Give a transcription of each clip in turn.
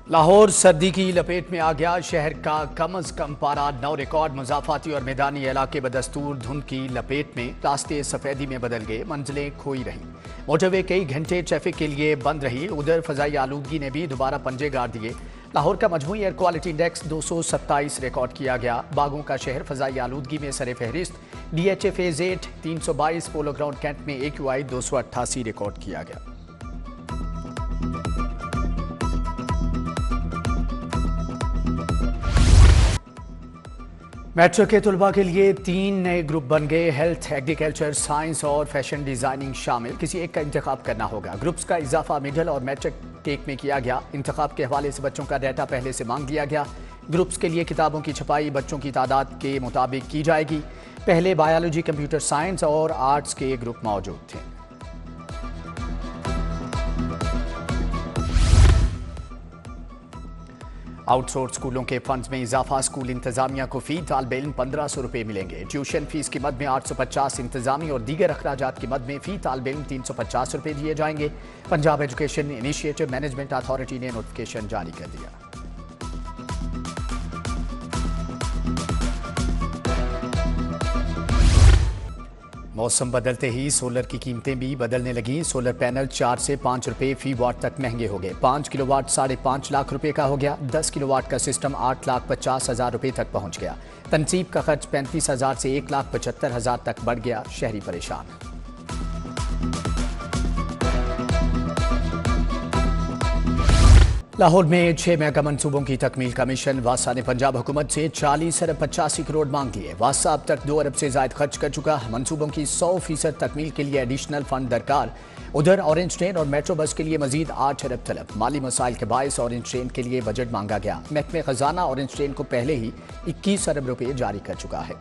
लाहौर सर्दी की लपेट में आ गया। शहर का कम अज कम पारा 9 रिकॉर्ड। मुजाफाती और मैदानी इलाके बदस्तूर धुंध की लपेट में, रास्ते सफेदी में बदल गए, मंजिलें खोई रहीं। मोटरवे कई घंटे ट्रैफिक के लिए बंद रही। उधर फजाई आलूदगी ने भी दोबारा पंजे गाड़ दिए। लाहौर का मजमूई एयर क्वालिटी इंडेक्स 227 रिकॉर्ड किया गया। बागों का शहर फजाई आलूदगी में सरे फहरिस्त। DHA phase 8 322। Polo ground Cantt में AQI 288 रिकॉर्ड किया गया। मेट्रो के तुलबा के लिए 3 नए ग्रुप बन गए। हेल्थ, एग्रीकल्चर, साइंस और फैशन डिजाइनिंग शामिल। किसी एक का इंतखाब करना होगा। ग्रुप्स का इजाफा मिडल और मैट्रिक टेक में किया गया। इंतखाब के हवाले से बच्चों का डाटा पहले से मांग लिया गया। ग्रुप्स के लिए किताबों की छपाई बच्चों की तादाद के मुताबिक की जाएगी। पहले बायोलॉजी, कंप्यूटर साइंस और आर्ट्स के ग्रुप मौजूद थे। आउटसोर्स स्कूलों के फंड्स में इजाफा। स्कूल इंतजामिया को फी तालिबे इल्म 1500 रुपये मिलेंगे। ट्यूशन फीस की मद में 850, इंतजामी और दीगर अखराजात की मद में फी तालिबे इल्म 350 रुपये दिए जाएंगे। Punjab education initiative management authority ने नोटिफिकेशन जारी कर दिया। मौसम बदलते ही सोलर की कीमतें भी बदलने लगी। सोलर पैनल 4 से 5 रुपये फी वाट तक महंगे हो गए। 5 किलोवाट 5.5 लाख रुपए का हो गया। 10 किलोवाट का सिस्टम 8,50,000 रुपए तक पहुंच गया। तनसीब का खर्च 35,000 से 1,75,000 तक बढ़ गया। शहरी परेशान। लाहौर में 6 मेगा मंसूबों की तकमील का मिशन। वासा ने पंजाब हुकूमत से 40 अरब 85 करोड़ मांग लिए। वासा अब तक 2 अरब से ज्यादा खर्च कर चुका। मंसूबों की 100% तकमील के लिए एडिशनल फंड दरकार। उधर ऑरेंज ट्रेन और मेट्रो बस के लिए मजीद 8 अरब तलब। माली मसाइल के बायस ऑरेंज ट्रेन के लिए बजट मांगा गया। महकमे खजाना ऑरेंज ट्रेन को पहले ही 21 अरब रुपये जारी कर चुका है।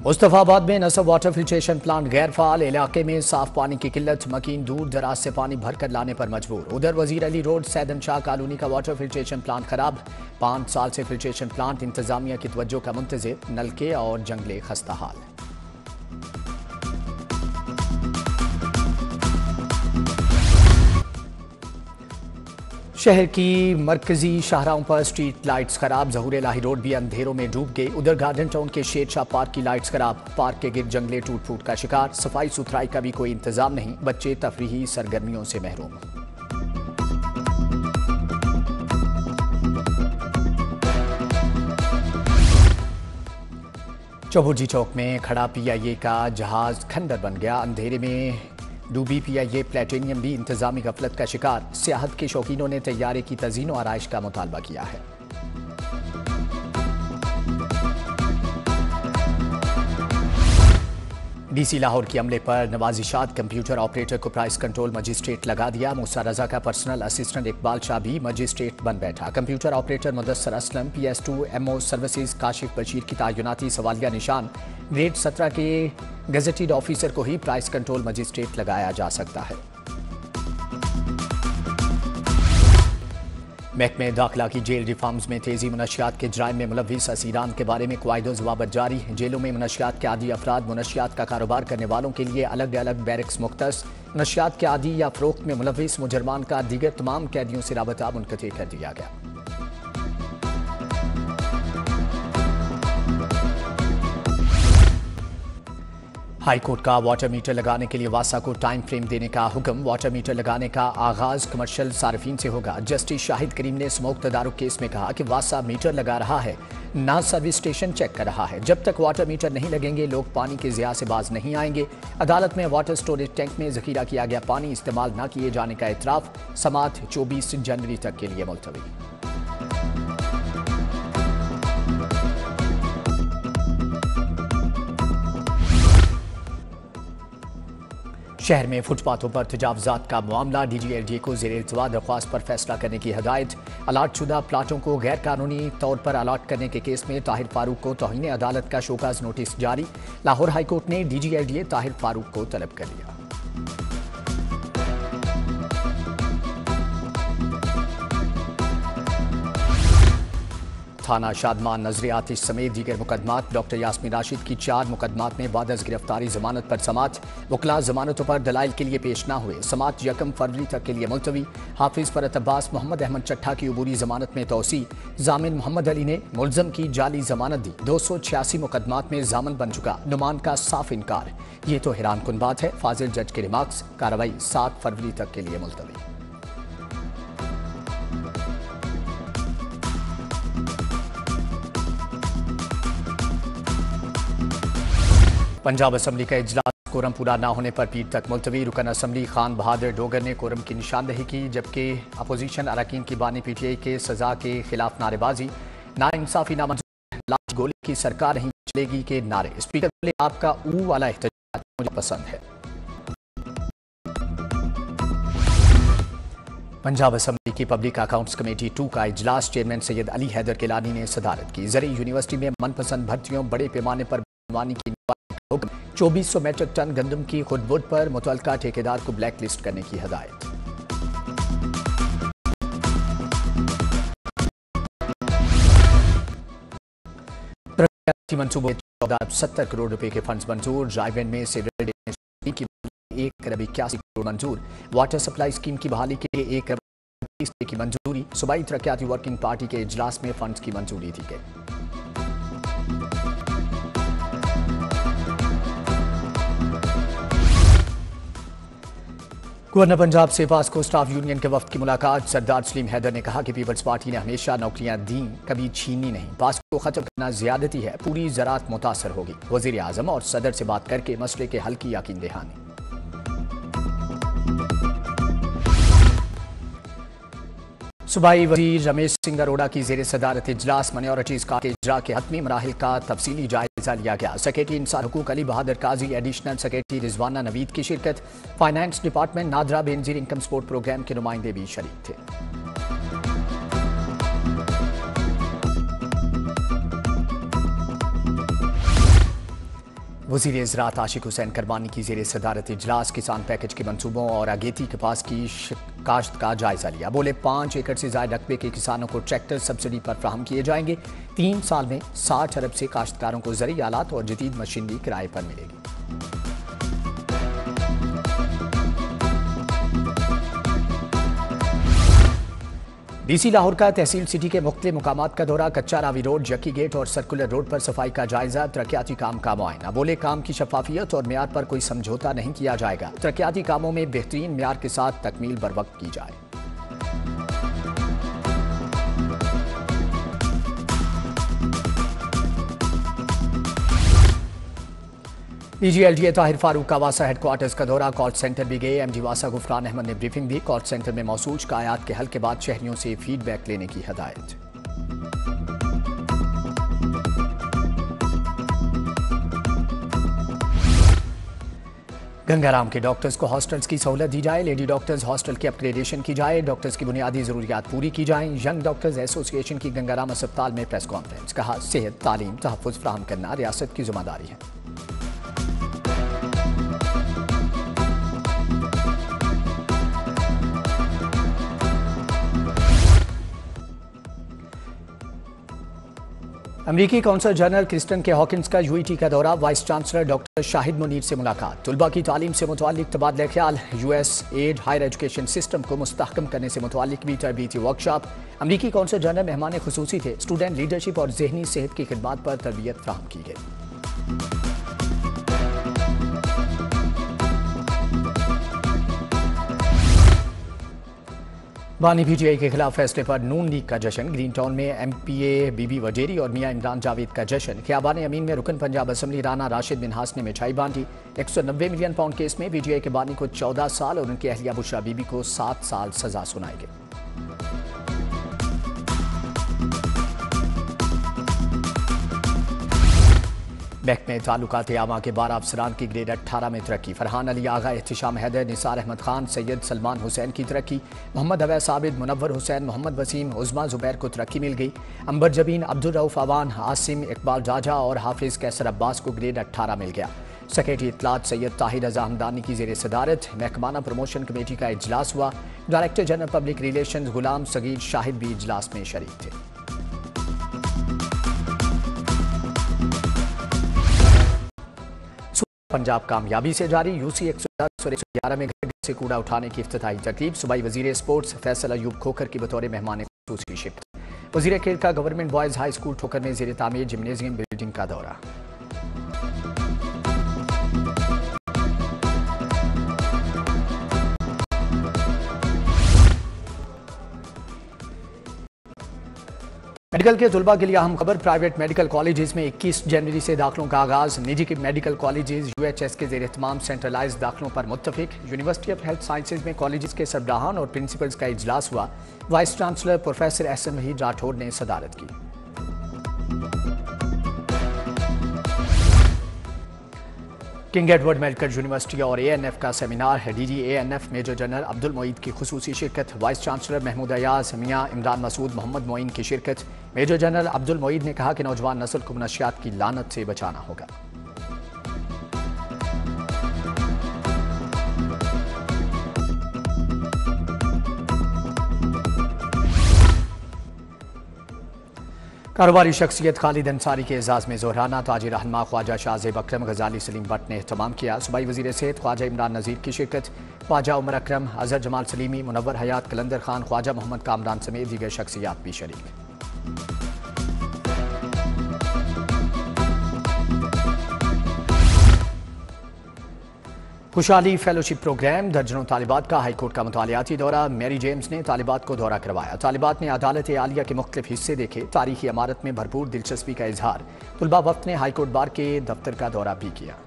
मुस्तफाबाद में नसब वाटर फिल्ट्रेशन प्लांट गैर फाल। इलाके में साफ पानी की किल्लत। मकीन दूर दराज से पानी भरकर लाने पर मजबूर। उधर वजीर अली रोड सैदन शाह कॉलोनी का वाटर फिल्ट्रेशन प्लांट खराब। 5 साल से फिल्ट्रेशन प्लांट इंतजामिया की तवज्जो का मुंतजिर। नलके और जंगले खस्ता हाल। शहर की मरकजी शाहराहों पर स्ट्रीट लाइट्स खराब। ज़हूर इलाही रोड भी अंधेरों में डूब गई। उधर गार्डन टाउन के शेरशाह पार्क की लाइट्स खराब। पार्क के गिर्द जंगले टूट फूट का शिकार। सफाई सुथराई का भी कोई इंतजाम नहीं। बच्चे तफरीही सरगर्मियों से महरूम। चौबुर्जी चौक में खड़ा PIA का जहाज खंडर बन गया। अंधेरे में डूबी PIA प्लेटिनियम भी इंतजामी गफलत का शिकार। सियाहत के शौकीनों ने तैयारे की तज़ीन और आराइश का मुतालबा किया है। DC लाहौर के अमले पर नवाजिशात। कंप्यूटर ऑपरेटर को प्राइस कंट्रोल मजिस्ट्रेट लगा दिया। मूसा रजा का पर्सनल असिस्टेंट इकबाल शाह भी मजिस्ट्रेट बन बैठा। Computer operator Mudassar Aslam, PS2 MO services Kashif Bashir की तैनाती सवालिया निशान। ग्रेड 17 के गजेटेड ऑफिसर को ही प्राइस कंट्रोल मजिस्ट्रेट लगाया जा सकता है। महकमे दाखिला की जेल रिफॉर्म्स में तेजी। मुनशियात के जराइम में मुलव्विस असीरान के बारे में क्वायदो जवाबत जारी। जेलों में मुनशियात के आदी अफराद, मुनशियात का कारोबार करने वालों के लिए अलग अलग बैरक्स मुख्तस। मुनशियात के आदी या फरोख्त में मुलव्विस मुजरमान का दीगर तमाम कैदियों से राबता मुनक़ते कर दिया गया। हाई कोर्ट का वाटर मीटर लगाने के लिए वासा को टाइम फ्रेम देने का हुक्म। वाटर मीटर लगाने का आगाज कमर्शियल सार्फिन से होगा। जस्टिस शाहिद करीम ने स्मोक तदारुक केस में कहा कि वासा मीटर लगा रहा है, ना सर्विस स्टेशन चेक कर रहा है। जब तक वाटर मीटर नहीं लगेंगे लोग पानी के ज़िया से बाज नहीं आएंगे। अदालत में वाटर स्टोरेज टैंक में जखीरा किया गया पानी इस्तेमाल न किए जाने का एतराफ़। समात 24 जनवरी तक के लिए मुलतवी। शहर में फुटपाथों पर तजावजात का मामला। DGLDA को ज़ेर-ए-इल्तिवा दरख्वास्त पर फैसला करने की हदायत। अलाट शुदा प्लाटों को गैर कानूनी तौर पर अलाट करने के केस में ताहिर फारूक को तौहीन अदालत का शोकाज नोटिस जारी। लाहौर हाई कोर्ट ने DGLDA ताहिर फारूक को तलब कर लिया। थाना शादमान नजरियाती समेत दीगर मुकदमात। डॉक्टर यास्मीन राशिद की 4 मुकदमात में बाद गिरफ्तारी जमानत पर समात। वकला जमानतों पर दलाइल के लिए पेश न हुए। समात 1 फरवरी तक के लिए मुलतवी। हाफिज फरत अब्बास मोहम्मद अहमद चट्ठा की अबूरी जमानत में तोसी। जामिन मोहम्मद अली ने मुलजम की जाली जमानत दी। 286 मुकदमात में जामन बन चुका। नुमान का साफ इनकार। ये तो हैरान कुन बात है। फाजिल जज के रिमार्क्स। कार्रवाई 7 फरवरी तक के लिए मुलतवी। पंजाब असम्बली का इजलास कोरम पूरा न होने पर पीर तक मुलतवी। रुकन असम्बली खान बहादुर डोगर ने कोरम की निशानदही की, जबकि अपोजिशन अरकान की बानी PTI के सजा के खिलाफ नारेबाजी। नाइंसाफी नामंजूर, लाश गोली की सरकार नहीं चलेगी के नारे। स्पीकर बोले, आपका ऊ वाला एहतजाज मुझे पसंद है। पंजाब असम्बली की पब्लिक अकाउंट्स कमेटी 2 का इजलास चेयरमैन सैयद अली हैदर केलानी ने सदारत की। ज़री यूनिवर्सिटी में मनपसंद भर्तियों बड़े पैमाने पर बनवाने की 2400 मेट्रिक टन गंदम की खुदबुद पर मुतल्लिका ठेकेदार को ब्लैक लिस्ट करने की हदायत। मंसूबों 1470 करोड़ रुपए के फंड्स मंजूर। ड्राइव में सिविल की 1,81 करोड़ मंजूर। वाटर सप्लाई स्कीम की बहाली के लिए 1,20 की मंजूरी। सूबाई तरक्याती वर्किंग पार्टी के इजलास में फंड्स की मंजूरी दी गई। गवर्नर पंजाब से वास्को स्टाफ यूनियन के वफ्द की मुलाकात। सरदार सलीम हैदर ने कहा कि पीपल्स पार्टी ने हमेशा नौकरियां दी, कभी छीनी नहीं। वास्को को खत्म करना ज्यादती है, पूरी ज़राअत मुतासर होगी। वज़ीर आज़म और सदर से बात करके मसले के हल की यकीन दहानी। सूबाई वज़ीर रमेश सिंह अरोड़ा की ज़ेर सदारत इजलास माइनॉरिटीज़ का इजरा के हतमी मराहिल का तफसीली जायजा लिया गया। सेक्रेटरी इंसान हुकूक अली बहादुर काजी, एडिशनल सेक्रेटरी रिजवाना नवीद की शिरकत। Finance department NADRA Benazir income support programme के नुमाइंदे भी शरीक थे। वज़ीर ज़राअत आशिक हुसैन करबानी की ज़ेर सदारत इजलास किसान पैकेज के मंसूबों और अगेती कपास की काश्त का जायजा लिया। बोले 5 एकड़ से ज़ायद रकबे के किसानों को ट्रैक्टर सब्सिडी पर फ्राहम किए जाएंगे। 3 साल में 60 अरब से काश्तकारों को ज़रूरी आलात और जदीद मशीनरी किराए पर मिलेगी। DC लाहौर का तहसील सिटी के मुख्तलिफ मुकामात का दौरा। कच्चा रावी रोड, जकी गेट और सर्कुलर रोड पर सफाई का जायजा। तरक्याती काम का मुआयना। बोले, काम की शफाफियत और म्यार पर कोई समझौता नहीं किया जाएगा। तरक्याती कामों में बेहतरीन म्यार के साथ तकमील बरवक्त की जाए। DGLDA ताहिर फारूक का वासा हेडक्वार्टर्स का दौरा। कॉल सेंटर भी गए। MD वासा गुफरान अहमद ने ब्रीफिंग दी। कॉल सेंटर में मौसूल शिकायत के हल के बाद शहरियों से फीडबैक लेने की हदायत। गंगाराम के डॉक्टर्स को हॉस्टल्स की सहूलत दी जाए। लेडी डॉक्टर्स हॉस्टल की अपग्रेडेशन की जाए। डॉक्टर्स की बुनियादी जरूरियात पूरी की जाए। यंग डॉक्टर्स एसोसिएशन की गंगाराम अस्पताल में प्रेस कॉन्फ्रेंस। कहा, सेहत, तालीम, तहफ़्फ़ुज़ फराहम करना रियासत की जिम्मेदारी है। अमरीकी कौंसल जनरल क्रिस्टन के हॉकिंस का UET का दौरा। Vice chancellor doctor Shahid Munir से मुलाकात। तुलबा की तालीम से मुतालिक तबादला ख्याल। USAID हायर एजुकेशन सिस्टम को मुस्तहकम करने से मुतालिक भी तरबीती वर्कशॉप। अमरीकी कौंसल जनरल मेहमान खुसूसी थे। स्टूडेंट लीडरशिप और जहनी सेहत की खिदमत पर तरबियत फराहम की गई। बानी PTI के खिलाफ फैसले पर नून लीग का जश्न। ग्रीन टाउन में MPA बीबी वडेरी और मियां इमरान जावेद का जश्न। खियाबान अमीन में रुकन पंजाब असम्बली राना राशिद मिनहास ने मिठाई बांटी। 190 मिलियन पाउंड केस में PTI के बानी को 14 साल और उनकी अहलिया बुशरा बीबी को 7 साल सजा सुनाई गई। महकमे ताल्लुकात आमा के 12 अफसरान की ग्रेड 18 में तरक्की। फरहान अली आगा, एहतिशाम हैदर, निसार अहमद खान, सैयद सलमान हुसैन की तरक्की। मोहम्मद अवैस आबिद, मुनव्वर हुसैन, मोहम्मद वसीम, उज़मा जुबैर को तरक्की मिल गई। अंबर जबीन, अब्दुल रऊफ अवान, आसिम इकबाल राजा और हाफिज कैसर अब्बास को ग्रेड 18 मिल गया। सेक्रेटरी इत्तलात सैयद ताहिर रजा हमदानी की ज़ेर सदारत महकमाना प्रमोशन कमेटी का इजलास हुआ। डायरेक्टर जनरल पब्लिक रिलेशन गुलाम सगीर शाहिद भी इजलास में शरीक थे। पंजाब कामयाबी से जारी। यूसी 110 और 111 में घर से कूड़ा उठाने की इफ्तिताही तकरीब। सूबाई वजीर स्पोर्ट्स फैसल अयूब खोखर की बतौर मेहमान खुसूसी शिरकत। वजीर खेल का गवर्नमेंट बॉयज हाई स्कूल ठोकर में ज़ेर तामीर जिम्नेजियम बिल्डिंग का दौरा। मेडिकल के तुलबा के लिए अहम खबर। प्राइवेट मेडिकल कॉलेजेस में 21 जनवरी से दाखिलों का आगाज। निजी के मेडिकल कॉलेजेस यूएचएस के जेर एहतमाम सेंट्रलाइज दाखिलों पर मुत्तफिक। यूनिवर्सिटी ऑफ हेल्थ साइंसेज में कॉलेजेस के सरबराहान और प्रिंसिपल्स का इजलास हुआ। Vice chancellor professor SN Waheed Rathore ने सदारत की। किंग एडवर्ड मेडिकल यूनिवर्सिटी और एएनएफ का सेमिनार है। DG ANF major general Abdul Moeed की खुसूसी शिरकत। वाइस चांसलर महमूद अयाज, मियां इमरान मसूद, मोहम्मद मोइन की शिरकत। मेजर जनरल अब्दुल मोईद ने कहा कि नौजवान नस्ल को नशियात की लानत से बचाना होगा। कारोबारी शख्सियत खालिद अंसारी के एजाज में जोहराना ताजिर रहनमा ख्वाजा शाहजेब अकरम गजाली सलीम भट्ट ने एहतमाम किया। सूबाई वजीर सेहत ख्वाजा इमरान नज़ीर की शिरकत। ख्वाजा उमर अकरम, अजहर जमाल सलीमी, मुनव्वर हयात, कलंदर खान, ख्वाजा मोहम्मद कामरान समेत दीगर शख्सियात भी शरीक। खुशहाली फेलोशिप प्रोग्राम। दर्जनों तालिबात का हाईकोर्ट का मुतालियाती दौरा। मैरी जेम्स ने तालिबात को दौरा करवाया। तालिबात ने अदालत आलिया के मुख्तलिफ हिस्से देखे। तारीखी इमारत में भरपूर दिलचस्पी का इजहार। तुलबा वक्त ने हाईकोर्ट बार के दफ्तर का दौरा भी किया।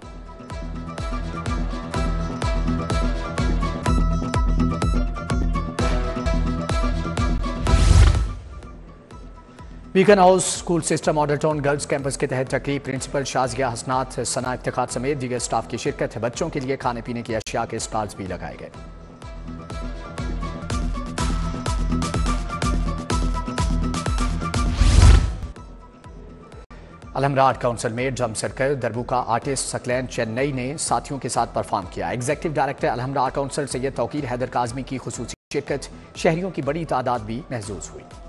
Beacon house school system model town girls campus के तहत तकरीब। प्रिंसिपल शाजिया हसनात, सना इफ्तिखार समेत दीगर स्टाफ की शिरकत। बच्चों के लिए खाने पीने की अशिया के स्टॉल्स भी लगाए गए। अलहमरा आर्ट काउंसिल में ड्रम सर्कल दरबुका आर्टिस्ट सकलैन चेन्नई ने साथियों के साथ परफॉर्म किया। Executive director Alhamra Art Council Syed Tauqeer Haider Kazmi की खुसूसी शिरकत। शहरियों की बड़ी तादाद भी महसूस हुई।